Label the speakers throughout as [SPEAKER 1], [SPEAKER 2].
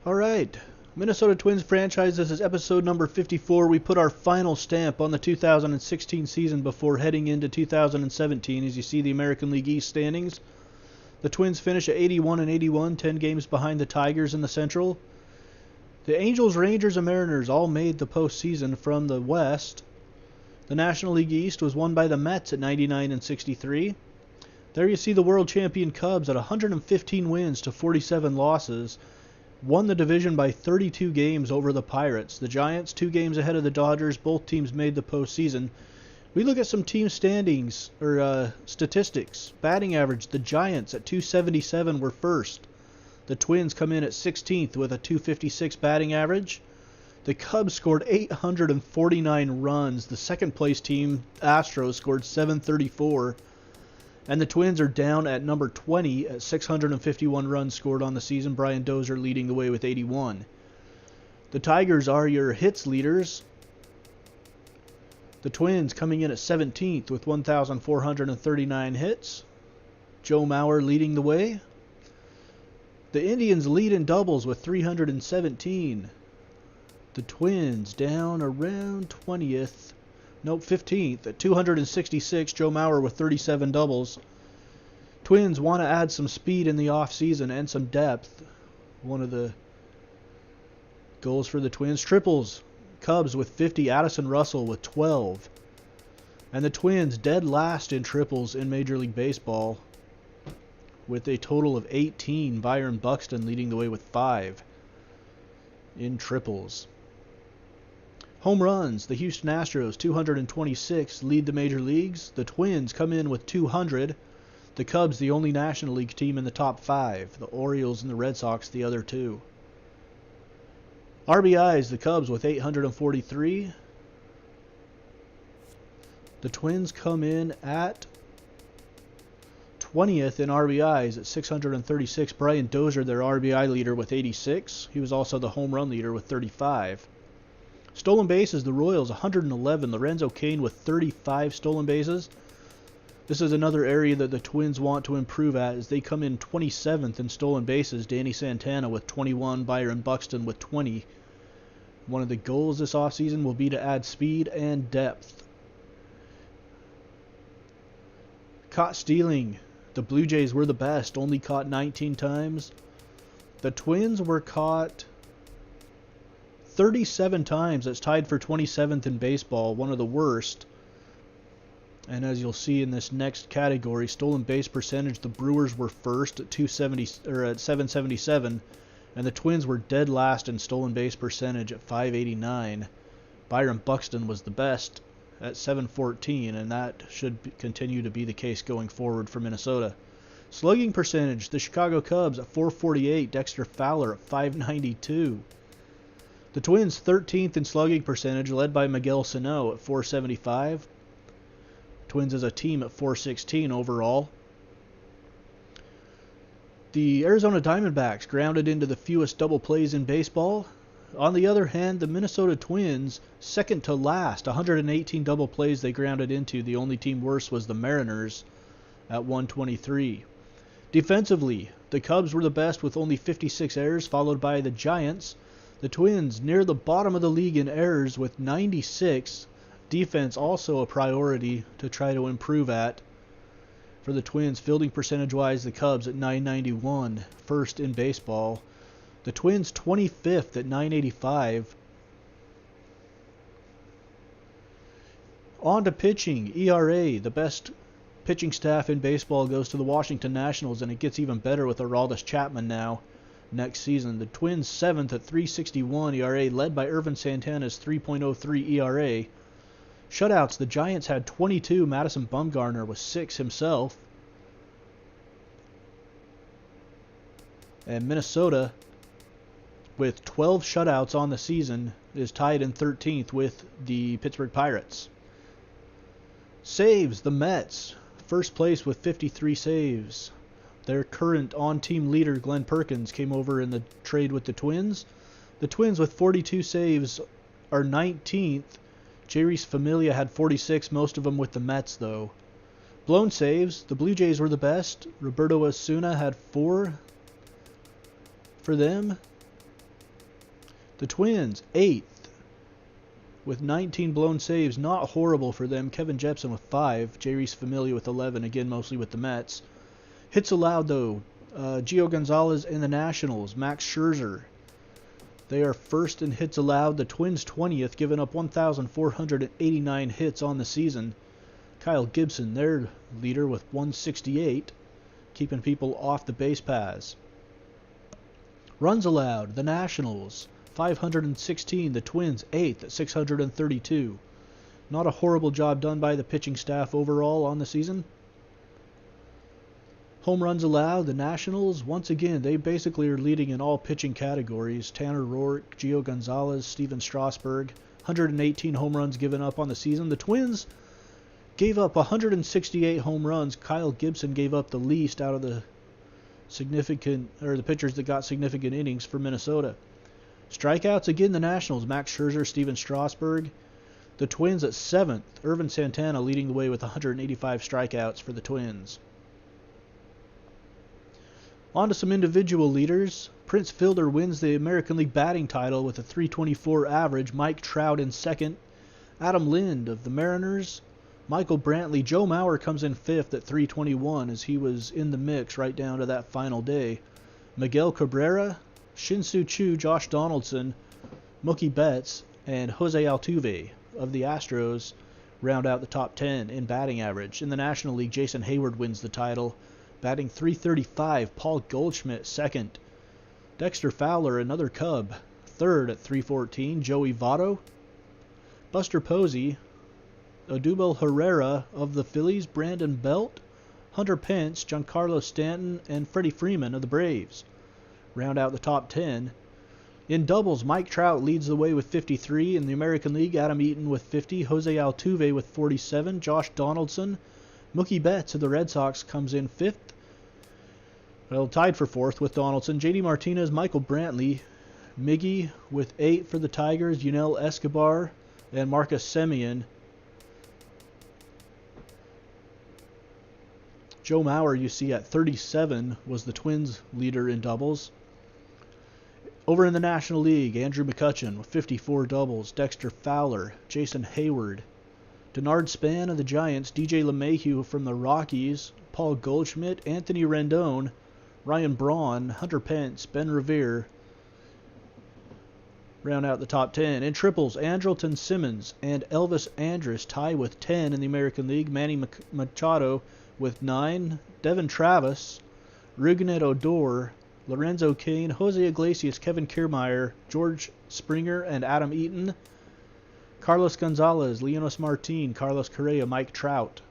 [SPEAKER 1] Alright, Minnesota Twins franchise, this is episode number 54. We put our final stamp on the 2016 season before heading into 2017. As you see the American League East standings, the Twins finish at 81-81, 10 games behind the Tigers in the Central. The Angels, Rangers, and Mariners all made the postseason from the West. The National League East was won by the Mets at 99-63. There you see the world champion Cubs at 115 wins to 47 losses. Won the division by 32 games over the Pirates. The Giants 2 games ahead of the Dodgers. Both teams made the postseason. We look at some team standings or statistics. Batting average, the Giants at 277 were first. The Twins come in at 16th with a 256 batting average. The Cubs scored 849 runs. The second place team, Astros, scored 734. And the Twins are down at number 20 at 651 runs scored on the season. Brian Dozier leading the way with 81. The Tigers are your hits leaders. The Twins coming in at 17th with 1,439 hits. Joe Mauer leading the way. The Indians lead in doubles with 317. The Twins down around 20th. Nope, 15th at 266. Joe Mauer with 37 doubles. Twins want to add some speed in the offseason and some depth. One of the goals for the Twins. Triples. Cubs with 50. Addison Russell with 12. And the Twins dead last in triples in Major League Baseball with a total of 18. Byron Buxton leading the way with 5 in triples. Home runs, the Houston Astros, 226, lead the major leagues. The Twins come in with 200. The Cubs, the only National League team in the top 5. The Orioles and the Red Sox, the other 2. RBIs, the Cubs with 843. The Twins come in at 20th in RBIs at 636. Brian Dozier, their RBI leader, with 86. He was also the home run leader with 35. Stolen bases, the Royals 111. Lorenzo Cain with 35 stolen bases. This is another area that the Twins want to improve at as they come in 27th in stolen bases. Danny Santana with 21. Byron Buxton with 20. One of the goals this offseason will be to add speed and depth. Caught stealing. The Blue Jays were the best, only caught 19 times. The Twins were caught 37 times. That's tied for 27th in baseball, one of the worst. And as you'll see in this next category, stolen base percentage, the Brewers were first at 777, and the Twins were dead last in stolen base percentage at 589. Byron Buxton was the best at 714, and that should continue to be the case going forward for Minnesota. Slugging percentage, the Chicago Cubs at 448, Dexter Fowler at 592. The Twins 13th in slugging percentage, led by Miguel Sano at 475. Twins as a team at 416 overall. The Arizona Diamondbacks grounded into the fewest double plays in baseball. On the other hand, the Minnesota Twins, second to last, 118 double plays they grounded into. The only team worse was the Mariners at 123. Defensively, the Cubs were the best with only 56 errors, followed by the Giants. The Twins near the bottom of the league in errors with 96. Defense also a priority to try to improve at. For the Twins, fielding percentage-wise, the Cubs at 991, first in baseball. The Twins 25th at 985. On to pitching. ERA, the best pitching staff in baseball, goes to the Washington Nationals, and it gets even better with Aroldis Chapman now. Next season, the Twins 7th at 361 ERA, led by Irvin Santana's 3.03 ERA. Shutouts, the Giants had 22. Madison Bumgarner was 6 himself. And Minnesota, with 12 shutouts on the season, is tied in 13th with the Pittsburgh Pirates. Saves, the Mets, first place with 53 saves. Their current on-team leader, Glenn Perkins, came over in the trade with the Twins. The Twins with 42 saves are 19th. Jeurys Familia had 46, most of them with the Mets, though. Blown saves, the Blue Jays were the best. Roberto Osuna had 4 for them. The Twins, 8th, with 19 blown saves. Not horrible for them. Kevin Jepsen with 5. J. Reese Familia with 11, again mostly with the Mets. Hits allowed, though. Gio Gonzalez and the Nationals. Max Scherzer. They are first in hits allowed. The Twins 20th, giving up 1,489 hits on the season. Kyle Gibson, their leader, with 168, keeping people off the base paths. Runs allowed, the Nationals, 516. The Twins, 8th at 632. Not a horrible job done by the pitching staff overall on the season. Home runs allowed, the Nationals, once again, they basically are leading in all pitching categories. Tanner Roark, Gio Gonzalez, Steven Strasburg, 118 home runs given up on the season. The Twins gave up 168 home runs. Kyle Gibson gave up the least out of the pitchers that got significant innings for Minnesota. Strikeouts, again, the Nationals, Max Scherzer, Steven Strasburg. The Twins at 7th, Irvin Santana leading the way with 185 strikeouts for the Twins. On to some individual leaders. Prince Fielder wins the American League batting title with a .324 average. Mike Trout in 2nd. Adam Lind of the Mariners. Michael Brantley. Joe Mauer comes in 5th at .321 as he was in the mix right down to that final day. Miguel Cabrera, Shin-Soo Choo, Josh Donaldson, Mookie Betts, and Jose Altuve of the Astros round out the top 10 in batting average. In the National League, Jason Hayward wins the title, batting .335. Paul Goldschmidt 2nd. Dexter Fowler, another Cub, 3rd at .314. Joey Votto. Buster Posey, Odubel Herrera of the Phillies, Brandon Belt, Hunter Pence, Giancarlo Stanton, and Freddie Freeman of the Braves round out the top 10. In doubles, Mike Trout leads the way with 53. In the American League, Adam Eaton with 50, Jose Altuve with 47, Josh Donaldson, Mookie Betts of the Red Sox comes in 5th. Well, tied for 4th with Donaldson. JD Martinez, Michael Brantley, Miggy with 8 for the Tigers, Yunel Escobar, and Marcus Semien. Joe Mauer, you see, at 37 was the Twins' leader in doubles. Over in the National League, Andrew McCutchen with 54 doubles, Dexter Fowler, Jason Hayward, Denard Span of the Giants, DJ LeMahieu from the Rockies, Paul Goldschmidt, Anthony Rendon, Ryan Braun, Hunter Pence, Ben Revere round out the top 10. In triples, Andrelton Simmons and Elvis Andrus tie with 10 in the American League. Manny Machado with 9. Devin Travis, Rougned Odor, Lorenzo Cain, Jose Iglesias, Kevin Kiermaier, George Springer, and Adam Eaton. Carlos Gonzalez, Leonis Martin, Carlos Correa, Mike Trout.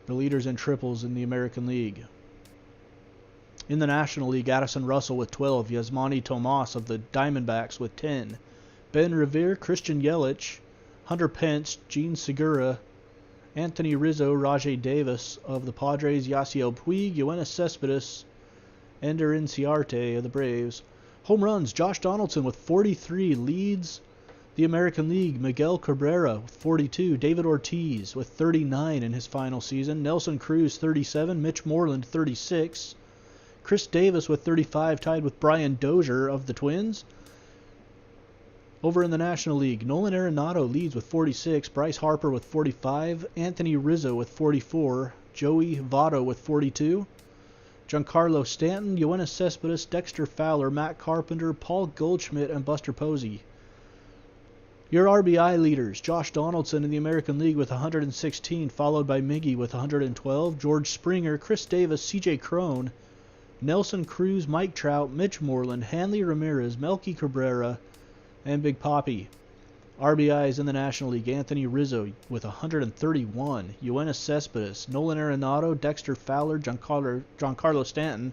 [SPEAKER 1] The leaders in triples in the American League. In the National League, Addison Russell with 12, Yasmani Tomas of the Diamondbacks with 10, Ben Revere, Christian Yelich, Hunter Pence, Gene Segura, Anthony Rizzo, Rajay Davis of the Padres, Yasiel Puig, Yoenis Cespedes, Ender Inciarte of the Braves. Home runs, Josh Donaldson with 43 leads the American League. Miguel Cabrera with 42. David Ortiz with 39 in his final season. Nelson Cruz 37. Mitch Moreland 36. Chris Davis with 35, tied with Brian Dozier of the Twins. Over in the National League, Nolan Arenado leads with 46. Bryce Harper with 45. Anthony Rizzo with 44. Joey Votto with 42. Giancarlo Stanton, Yoenis Cespedes, Dexter Fowler, Matt Carpenter, Paul Goldschmidt, and Buster Posey. Your RBI leaders, Josh Donaldson in the American League with 116, followed by Miggy with 112, George Springer, Chris Davis, CJ Cron, Nelson Cruz, Mike Trout, Mitch Moreland, Hanley Ramirez, Melky Cabrera, and Big Papi. RBIs in the National League, Anthony Rizzo with 131, Yoenis Cespedes, Nolan Arenado, Dexter Fowler, Giancarlo Stanton,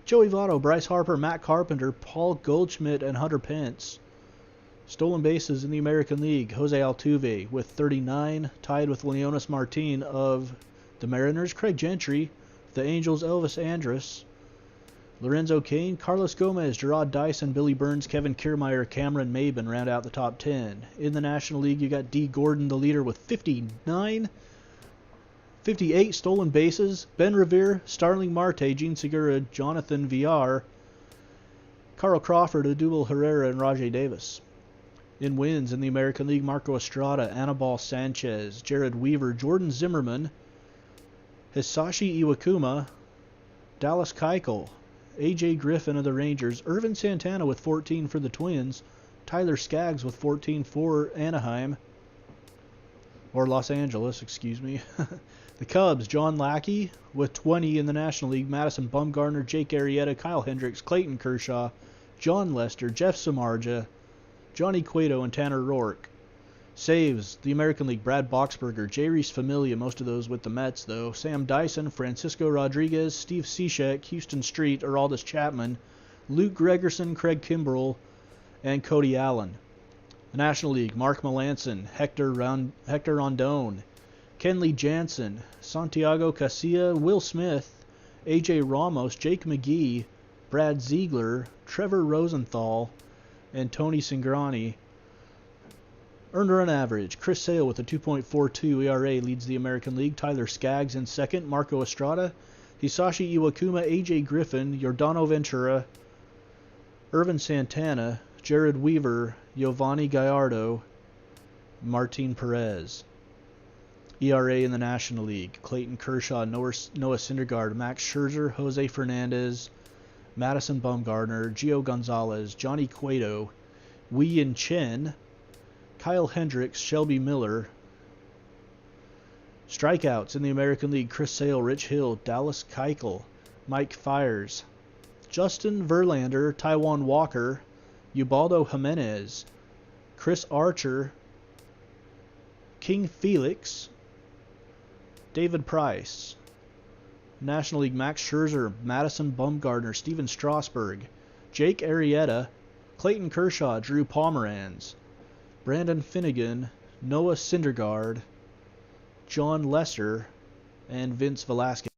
[SPEAKER 1] Joey Votto, Bryce Harper, Matt Carpenter, Paul Goldschmidt, and Hunter Pence. Stolen bases in the American League, Jose Altuve with 39, tied with Leonis Martin of the Mariners, Craig Gentry, the Angels, Elvis Andrus, Lorenzo Cain, Carlos Gomez, Gerard Dyson, Billy Burns, Kevin Kiermaier, Cameron Maben round out the top 10. In the National League, you got D. Gordon, the leader, with 58 stolen bases. Ben Revere, Starling Marte, Gene Segura, Jonathan Villar, Carl Crawford, Odubel Herrera, and Rajai Davis. In wins in the American League, Marco Estrada, Anibal Sanchez, Jared Weaver, Jordan Zimmerman, Hisashi Iwakuma, Dallas Keuchel, A.J. Griffin of the Rangers, Irvin Santana with 14 for the Twins, Tyler Skaggs with 14 for Anaheim, or Los Angeles, excuse me. The Cubs, John Lackey with 20 in the National League, Madison Bumgarner, Jake Arrieta, Kyle Hendricks, Clayton Kershaw, John Lester, Jeff Samardzija, Johnny Cueto, and Tanner Roark. Saves, the American League, Brad Boxberger, J. Reese Familia, most of those with the Mets though, Sam Dyson, Francisco Rodriguez, Steve Cishek, Houston Street, Aroldis Chapman, Luke Gregerson, Craig Kimbrell, and Cody Allen. The National League, Mark Melancon, Hector Rondon, Kenley Jansen, Santiago Casilla, Will Smith, A.J. Ramos, Jake McGee, Brad Ziegler, Trevor Rosenthal, and Tony Cingrani. Earned run average, Chris Sale with a 2.42 ERA leads the American League. Tyler Skaggs in second, Marco Estrada, Hisashi Iwakuma, A.J. Griffin, Yordano Ventura, Irvin Santana, Jared Weaver, Giovanni Gallardo, Martin Perez. ERA in the National League, Clayton Kershaw, Noah Syndergaard, Max Scherzer, Jose Fernandez, Madison Bumgarner, Gio Gonzalez, Johnny Cueto, Wei-Yin Chen, Kyle Hendricks, Shelby Miller. Strikeouts in the American League, Chris Sale, Rich Hill, Dallas Keuchel, Mike Fiers, Justin Verlander, Taijuan Walker, Ubaldo Jimenez, Chris Archer, King Felix, David Price. National League, Max Scherzer, Madison Bumgarner, Steven Strasburg, Jake Arrieta, Clayton Kershaw, Drew Pomeranz, Brandon Finnegan, Noah Syndergaard, John Lesser, and Vince Velasquez.